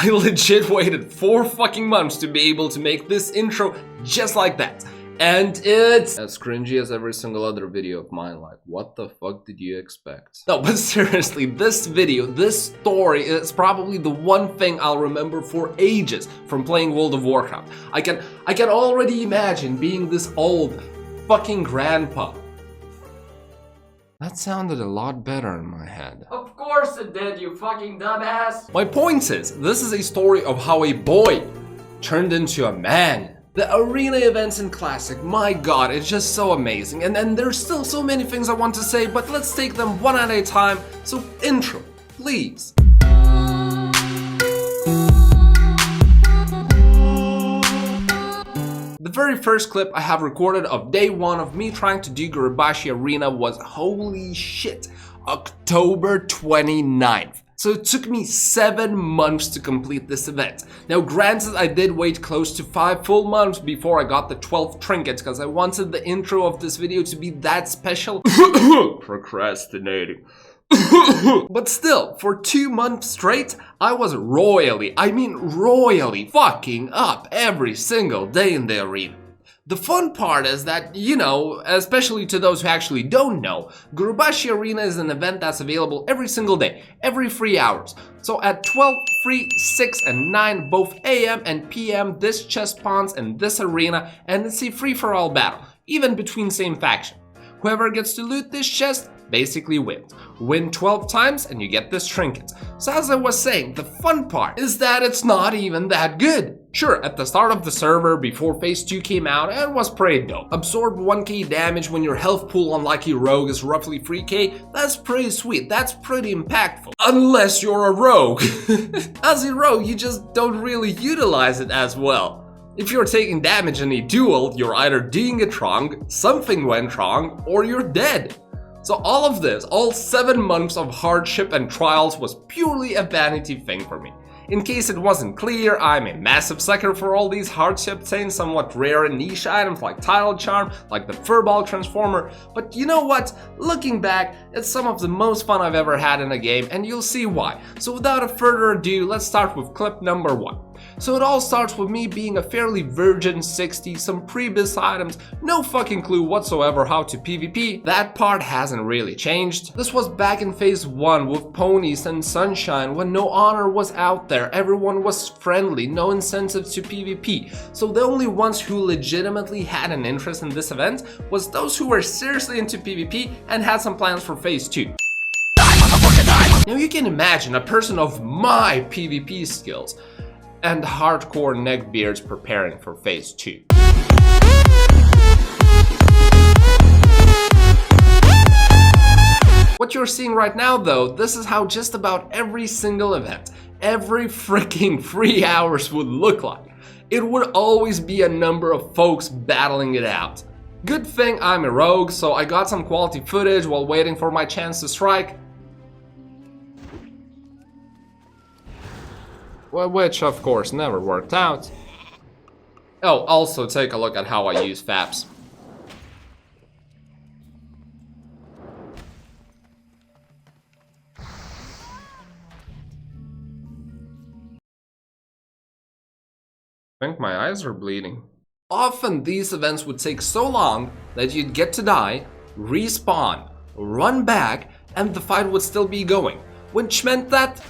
I legit waited 4 fucking months to be able to make this intro just like that. And it's as cringy as every single other video of mine. Like, what the fuck did you expect? No, but seriously, this video, this story is probably the one thing I'll remember for ages from playing World of Warcraft. I can already imagine being this old fucking grandpa. That sounded a lot better in my head. Of course it did, you fucking dumbass! My point is, this is a story of how a boy turned into a man. The arena events in Classic, my god, it's just so amazing. And then there's still so many things I want to say, but let's take them one at a time. So, intro, please. The very first clip I have recorded of day 1 of me trying to do Gurubashi Arena was, holy shit, October 29th. So it took me 7 months to complete this event. Now granted, I did wait close to 5 full months before I got the 12th trinket because I wanted the intro of this video to be that special. Procrastinating. But still, for 2 months straight, I was royally, I mean royally fucking up every single day in the arena. The fun part is that, you know, especially to those who actually don't know, Gurubashi Arena is an event that's available every single day, every 3 hours. So at 12, 3, 6, and 9, both AM and PM, this chest spawns in this arena, and it's a free-for-all battle, even between same faction. Whoever gets to loot this chest basically wins. Win 12 times and you get this trinket. So as I was saying, the fun part is that it's not even that good. Sure, at the start of the server, before Phase 2 came out, it was pretty dope. Absorb 1k damage when your health pool on Lucky Rogue is roughly 3k, that's pretty sweet, that's pretty impactful. Unless you're a rogue. As a rogue, you just don't really utilize it as well. If you're taking damage in a duel, you're either doing it wrong, something went wrong, or you're dead. So all of this, all 7 months of hardship and trials was purely a vanity thing for me. In case it wasn't clear, I'm a massive sucker for all these hardship things, somewhat rare and niche items like Title Charm, like the Furball Transformer, but you know what? Looking back, it's some of the most fun I've ever had in a game, and you'll see why. So without a further ado, let's start with clip number 1. So it all starts with me being a fairly virgin 60, some pre-bis items, no fucking clue whatsoever how to PvP. That part hasn't really changed. This was back in Phase 1 with ponies and sunshine when no honor was out there, everyone was friendly, no incentive to PvP. So the only ones who legitimately had an interest in this event was those who were seriously into PvP and had some plans for Phase 2. Now you can imagine a person of my PvP skills and hardcore neckbeards preparing for Phase 2. What you're seeing right now though, this is how just about every single event, every freaking 3 hours would look like. It would always be a number of folks battling it out. Good thing I'm a rogue, so I got some quality footage while waiting for my chance to strike. Well, which of course never worked out. Oh, also take a look at how I use FAPs. I think my eyes are bleeding. Often these events would take so long that you'd get to die, respawn, run back, and the fight would still be going, which meant that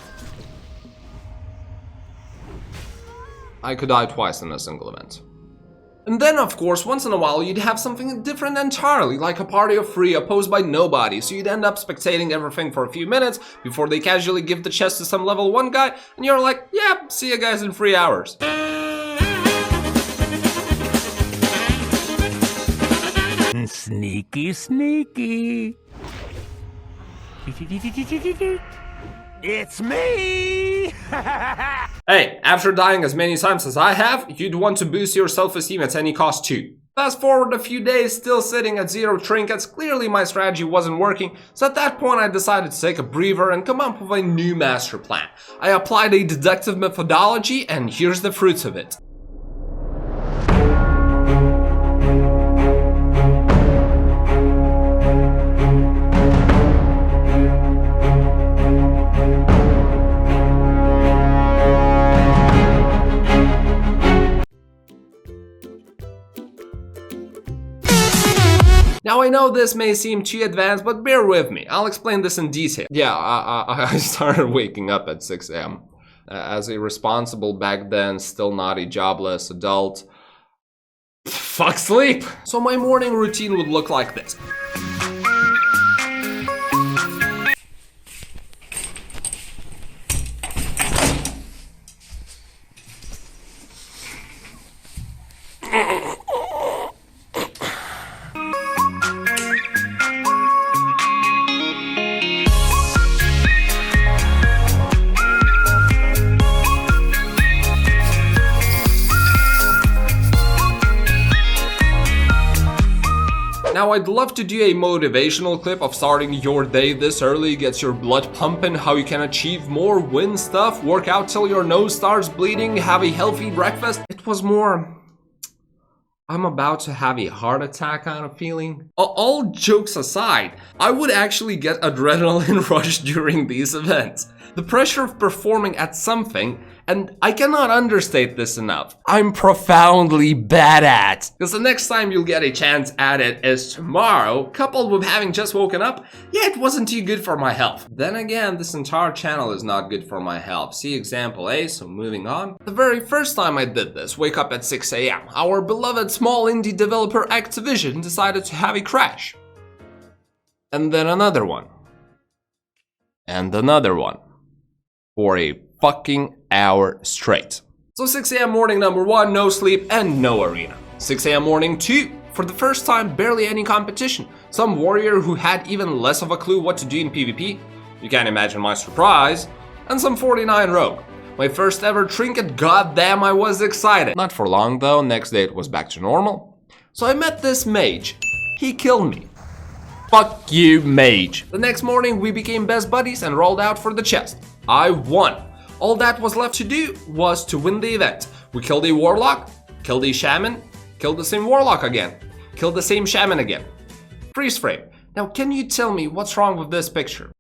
I could die twice in a single event. And then of course, once in a while you'd have something different entirely, like a party of 3 opposed by nobody, so you'd end up spectating everything for a few minutes before they casually give the chest to some level 1 guy, and you're like, yeah, see you guys in 3 hours. Sneaky, sneaky. It's me! Hey, after dying as many times as I have, you'd want to boost your self-esteem at any cost too. Fast forward a few days, still sitting at 0 trinkets, clearly my strategy wasn't working, so at that point I decided to take a breather and come up with a new master plan. I applied a deductive methodology, and here's the fruits of it. Now I know this may seem too advanced, but bear with me. I'll explain this in detail. Yeah, I started waking up at 6 a.m. As a responsible back then, still naughty, jobless adult. Fuck sleep! So my morning routine would look like this. Now I'd love to do a motivational clip of starting your day this early, gets your blood pumping, how you can achieve more, win stuff, work out till your nose starts bleeding, have a healthy breakfast. It was more, I'm about to have a heart attack kind of feeling. All jokes aside, I would actually get adrenaline rush during these events. The pressure of performing at something, and I cannot understate this enough, I'm profoundly bad at. Because the next time you'll get a chance at it is tomorrow, coupled with having just woken up, yeah, it wasn't too good for my health. Then again, this entire channel is not good for my health. See example A, so moving on. The very first time I did this, wake up at 6 a.m., our beloved small indie developer Activision decided to have a crash. And then another one. And another one. For a fucking hour straight. So 6 a.m. morning number 1, no sleep and no arena. 6 a.m. morning 2, for the first time, barely any competition. Some warrior who had even less of a clue what to do in PvP. You can't imagine my surprise. And some 49 rogue. My first ever trinket, goddamn I was excited. Not for long though, next day it was back to normal. So I met this mage. He killed me. Fuck you, mage. The next morning we became best buddies and rolled out for the chest. I won. All that was left to do was to win the event. We killed a warlock, killed a shaman, killed the same warlock again, killed the same shaman again. Freeze frame. Now can you tell me what's wrong with this picture?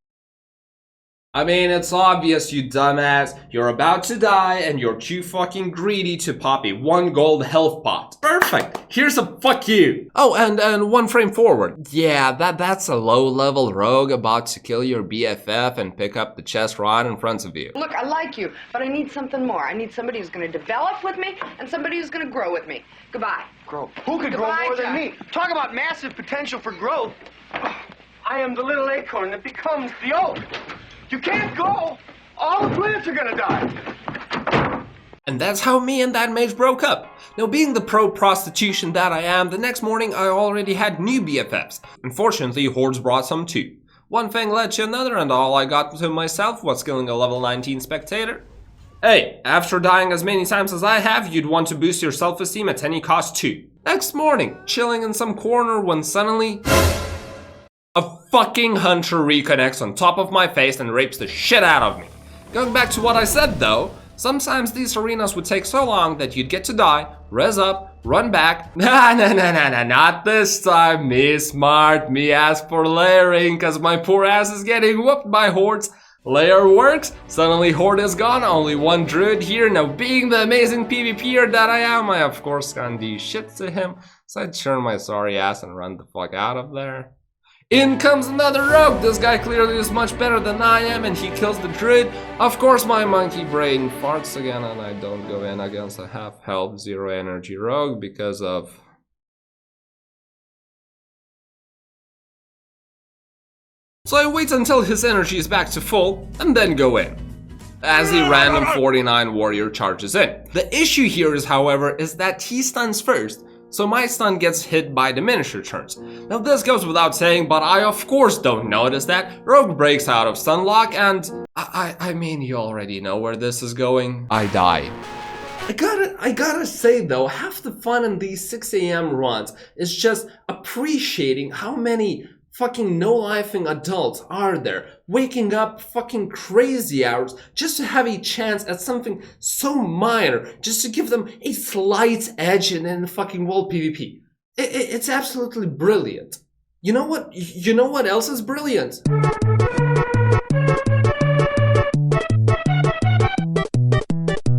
I mean, it's obvious, you dumbass. You're about to die and you're too fucking greedy to pop a 1 gold health pot. Perfect. Here's a fuck you. Oh, and 1 frame forward. Yeah, that's a low-level rogue about to kill your BFF and pick up the chest right in front of you. Look, I like you, but I need something more. I need somebody who's going to develop with me and somebody who's going to grow with me. Goodbye. Grow? Who could grow more than me? Talk about massive potential for growth. I am the little acorn that becomes the oak. You can't go! All the plants are gonna die! And that's how me and that mage broke up. Now being the pro-prostitution that I am, the next morning I already had new BFFs. Unfortunately, hordes brought some too. One thing led to another and all I got to myself was killing a level 19 spectator. Hey, after dying as many times as I have, you'd want to boost your self-esteem at any cost too. Next morning, chilling in some corner when suddenly a fucking hunter reconnects on top of my face and rapes the shit out of me. Going back to what I said though, sometimes these arenas would take so long that you'd get to die, res up, run back. Nah, not this time. Me smart, me ask for layering, cause my poor ass is getting whooped by hordes. Layer works, suddenly horde is gone, only 1 druid here. Now being the amazing PvPer that I am, I of course can't do shit to him, so I turn my sorry ass and run the fuck out of there. In comes another rogue. This guy clearly is much better than I am and he kills the druid. Of course my monkey brain farts again and I don't go in against a half health, 0 energy rogue because of... So I wait until his energy is back to full and then go in. As the random 49 warrior charges in. The issue here is, however, is that he stuns first. So my stun gets hit by diminisher turns. Now this goes without saying, but I of course don't notice that. Rogue breaks out of stun lock and I mean you already know where this is going. I die. I gotta say though, half the fun in these 6 a.m. runs is just appreciating how many fucking no-lifing adults are there, waking up fucking crazy hours just to have a chance at something so minor, just to give them a slight edge in the fucking world PvP. It's absolutely brilliant. You know what else is brilliant?